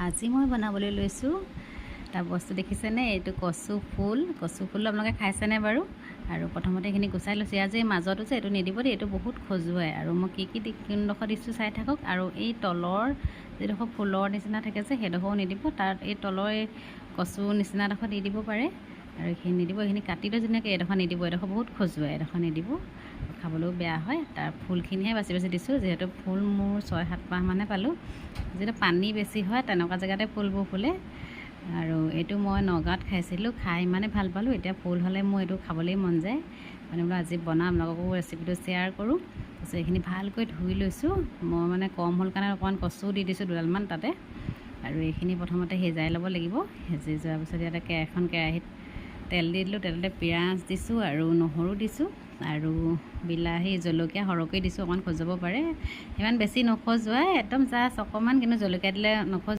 আজি মই বনাবলৈ লৈছোঁ এটা বস্তু দেখিছেনে, এইটো কচু ফুল আপোনালোকে খাইছেনে বাৰু? আৰু প্ৰথমতে এইখিনি গুচাই লৈছোঁ। আজি মাজতো যে এইটো নিদিব দেই, এইটো বহুত খজুৱাই। আৰু মই কি কোনডোখৰ দিছোঁ চাই থাকক। আৰু এই তলৰ যিডোখৰ ফুলৰ নিচিনা থাকে যে সেইডোখৰো নিদিব, তাত এই তলৰ এই কচু নিচিনাডোখৰ দি দিব পাৰে। আৰু এইখিনি নিদিব, এইখিনি কাটি লৈ যেনেকৈ এইডোখৰ নিদিব, এইডোখৰ বহুত খজুৱাই, এইডোখৰ নিদিব, খাবলৈও বেয়া হয়। তাৰ ফুলখিনিহে বাছি দিছোঁ, যিহেতু ফুল মোৰ 6-7 মাহ মানে পালোঁ। যিহেতু পানী বেছি হয় তেনেকুৱা জেগাতে ফুলবোৰ ফুলে। আৰু এইটো মই নগাঁৱত খাইছিলোঁ, খাই ইমানে ভাল পালোঁ। এতিয়া ফুল হ'লে মোৰ এইটো খাবলৈ মন যায়, মানে বোলো আজি বনাম, আপোনালোককো ৰেচিপিটো শ্বেয়াৰ কৰোঁ। তাৰপিছত এইখিনি ভালকৈ ধুই লৈছোঁ। মই মানে কম হ'ল কাৰণে অকণমান কচু দি দিছোঁ দুডালমান তাতে। আৰু এইখিনি প্ৰথমতে সিজাই ল'ব লাগিব। সিজি যোৱাৰ পিছত ইয়াতে কেৰাহীত তেল দি দিলোঁ। তেলতে পিঁয়াজ দিছোঁ আৰু নহৰু দিছোঁ আৰু বিলাহী জলকীয়া সৰহকৈ দিছোঁ, অকণমান খজুৱাব পাৰে, ইমান বেছি নখজুৱাই, একদম জাষ্ট অকণমান, কিন্তু জলকীয়া দিলে নখজুৱাই।